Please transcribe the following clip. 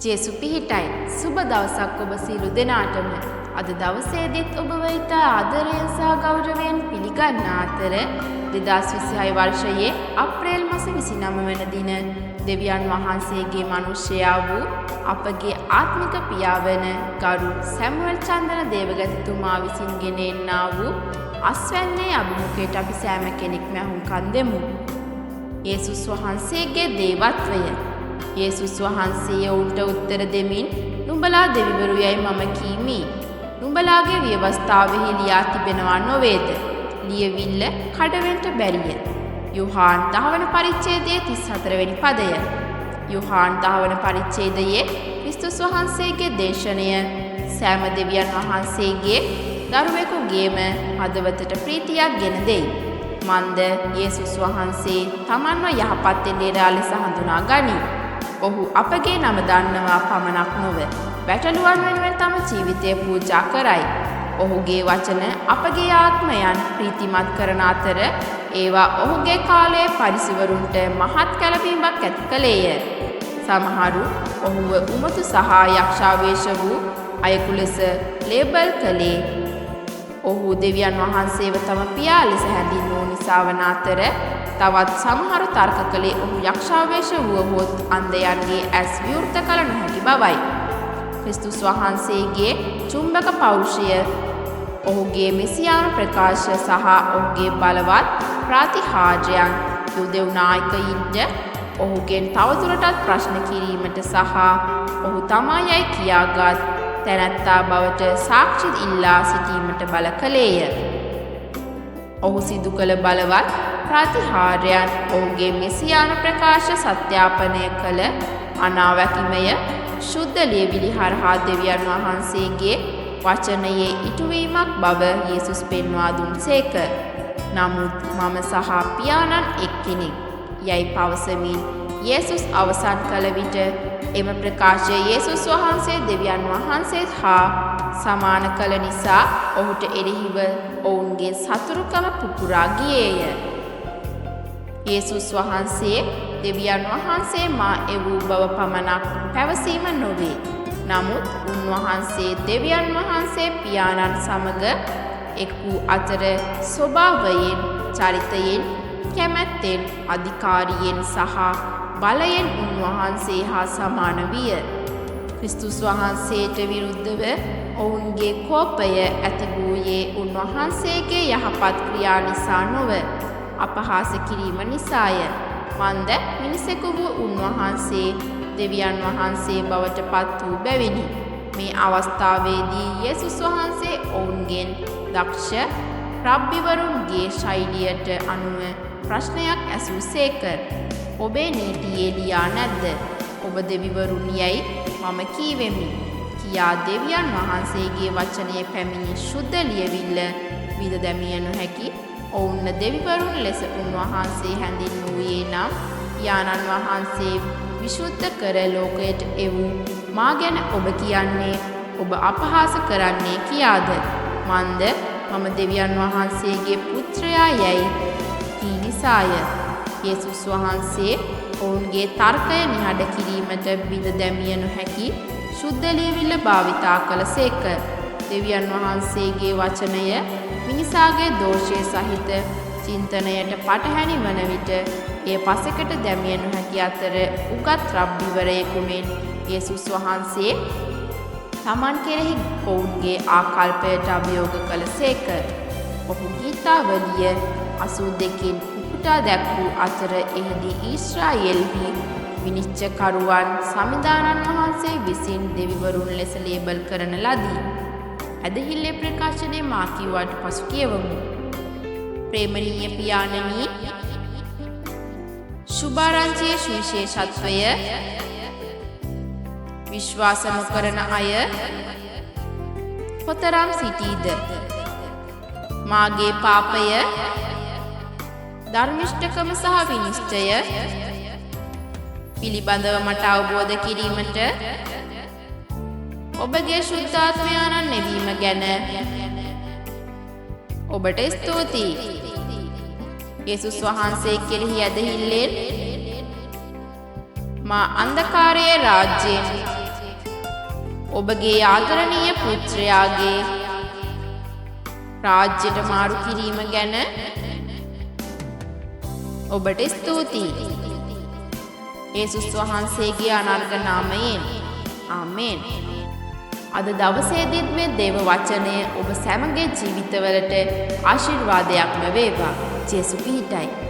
ජේසු පිහිටයි. සුබ දවසක් ඔබ සියලු දෙනාටම. අද දවසේදීත් ඔබ වෙත ආදරයෙන් සහ ගෞරවයෙන් පිළිගන්නා අතර 2026 වර්ෂයේ අප්‍රේල් මාස 29 වන දින දෙවියන් වහන්සේගේ මිනිසයා වූ අපගේ ආත්මික පියා වන ගරු සැමුවෙල් චන්දන දේවගතතුමා විසින් ගෙන එන්නා වූ අස්වැන්නේ අභිමුඛයට අපි සෑම කෙනෙක්ම අහුම්කන් දෙමු. යේසුස් වහන්සේගේ දේවත්වය. යේසුස් වහන්සේ ඔවුන්ට උත්තර දෙමින් නුඹලා දෙවිවරු යයි මම කීමි. නුඹලාගේ ව්‍යවස්ථාවෙහි ලියා තිබෙනවා නොවේද? ලියවිල්ල කඩවෙන්ට බැරිය. යෝහාන් 10 වන පරිච්ඡේදයේ 34 වෙනි පදය. යෝහාන් 10 වන පරිච්ඡේදයේ ක්‍රිස්තුස් වහන්සේගේ දේශනය සෑම දෙවියන් වහන්සේගේ දරුවෙකුගේම හදවතට ප්‍රීතියක් ගෙන දෙයි. මන්ද යේසුස් වහන්සේ තමන්ව යහපත් එළේරා ලෙස හඳුනා ගනී. ඔහු අපගේ නම දන්නවා පමණක් නොව වැටළුවන් වෙනුවෙන් තම ජීවිතය පූජා කරයි. ඔහුගේ වචන අපගේ ආත්මයන් ප්‍රීතිමත් කරන අතර ඒවා ඔහුගේ කාලයේ පරිසවරුන්ට මහත් කැළඹීමක් ඇති කළේය. සමහරු ඔහුව උමතු සහ යක්ෂාවේශ වූ අයෙකු ලෙස ලේබල් කළේ ඔහු දෙවියන් වහන්සේව තම පියා ලෙස හැඳින්වූ නිසා වන අතර තවත් සමහරු තර්ක කළේ ඔහු යක්ෂාවේශ වුවහොත් අන්ධයන්ගේ ඇස් විවෘත කළ නොහැකි බවයි. ක්‍රිස්තුස් වහන්සේගේ චුම්බක පෞරුෂය, ඔහුගේ මෙසියානු ප්‍රකාශ සහ ඔහුගේ බලවත් ප්‍රතිහාරයන් යුදෙව් නායකයින්ට ඔහුගෙන් තවදුරටත් ප්‍රශ්න කිරීමට සහ ඔහු තමයියි කියාගත් තැනැත්තා බවට සාක්ෂි ඉල්ලා සිටීමට බල කළේය. ඔහු සිදු කළ බලවත් ප්‍රතිහාරයන් ඔහුගේ මෙසියානු ප්‍රකාශ සත්‍යාපනය කළ අනාවැකිමය ශුද්ධ ලියවිලි හරහා දෙවියන් වහන්සේගේ වචනයේ ඉටුවීමක් බව යේසුස් පෙන්වා දුන්සේක. නමුත් මම සහ පියාණන් එක්කෙනෙක් යයි පවසමින් යේසුස් අවසන් කළ විට එම ප්‍රකාශය යේසුස් වහන්සේ දෙවියන් වහන්සේ හා සමාන කළ නිසා ඔහුට එරෙහිව ඔවුන්ගේ සතුරුකම පුපුරා ගියේය. යේසුස් වහන්සේ දෙවියන් වහන්සේ මා එවූ බව පමණක් පැවසීම නොවේ. නමුත් උන්වහන්සේ දෙවියන් වහන්සේ පියාණන් සමග එක් වූ අතර ස්වභාවයෙන්, චරිතයෙන්, කැමැත්තෙන්, අධිකාරියෙන් සහ බලයෙන් උන්වහන්සේ හා සමාන විය. ක්‍රිස්තුස් වහන්සේට විරුද්ධව ඔවුන්ගේ කෝපය ඇති වූයේ උන්වහන්සේගේ යහපත් ක්‍රියා නිසා නොව අපහාස කිරීම නිසාය. මන්ද මිනිසෙකු වූ උන්වහන්සේ දෙවියන් වහන්සේ බවට පත් වූ බැවිනි. මේ අවස්ථාවේදී යේසුස් වහන්සේ ඔවුන්ගෙන් දක්ෂ රබ්බිවරුන්ගේ ශෛලියට අනුව ප්‍රශ්නයක් ඇසූසේක. ඔබේ නීතියේ ලියා නැද්ද? ඔබ දෙවිවරුන් යයි මම කීවෙමි කියා දෙවියන් වහන්සේගේ වචනයේ පැමිණි ශුද්ධ ලියවිල්ල විද දැමිය නොහැකි ඔවුන් දෙවිවරුන් ලෙස උන්වහන්සේ හැඳින්වූයේ නම් පියාණන් වහන්සේ විශුද්ධ කර ලෝකයට එවූ මා ගැන ඔබ කියන්නේ ඔබ අපහාස කරන්නේ කියාද? මන්ද මම දෙවියන් වහන්සේගේ පුත්‍රයා යයි කී නිසාය. යේසුස් වහන්සේ ඔවුන්ගේ තර්කය නිහඬ කිරීමට බිඳ දැමිය නොහැකි ශුද්ධ ලියවිල්ල භාවිතා කළසේක. දෙවියන් වහන්සේගේ වචනය මිනිසාගේ දෝෂය සහිත චින්තනයට පටහැනි වන විට එය පසෙකට දැමිය නොහැකි අතර උගත් රබ්බිවරයෙකු මෙන් යේසුස් වහන්සේ තමන් කෙරෙහි ඔවුන්ගේ ආකල්පයට අභියෝග කළසේක. ඔහු ගීතාවලිය 82කින් උපුටා දැක්වූ අතර එහිදී ඊශ්‍රායෙල්හි විනිශ්චයකරුවන් සමිදානන් වහන්සේ විසින් දෙවිවරුන් ලෙස ලේබල් කරන ලදී. ඇදහිල්ලේ ප්‍රකාශනයේ මා කිව්වට පසු කියවමු. ප්‍රේමණීය පියාණනි, සුභාරංචියේ සුවිශේෂත්වය විශ්වාස නොකරන අය කොතරම් සිටීද? මාගේ පාපය, ධර්මිෂ්ඨකම සහ විනිශ්චය පිළිබඳව මට අවබෝධ කිරීමට ඔබගේ ශුද්ධාත්මයාණන් නෙවීම ගැන ඔබට ස්තුතියි. යේසුස් වහන්සේ කෙරෙහි ඇදහිල්ලෙන් මා අන්ධකාරයේ රාජ්‍යයෙන් ඔබගේ ආදරණීය පුත්‍රයාගේ රාජ්‍යයට මාරු කිරීම ගැන ඔබට ස්තුතියි. යේසුස් වහන්සේගේ අනර්ඝ නාමයෙන් ආමේන්. අද දවසේදීත් මේ දේව වචනය ඔබ සැමගේ ජීවිතවලට ආශිර්වාදයක්ම වේවා. ජේසු පිහිටයි.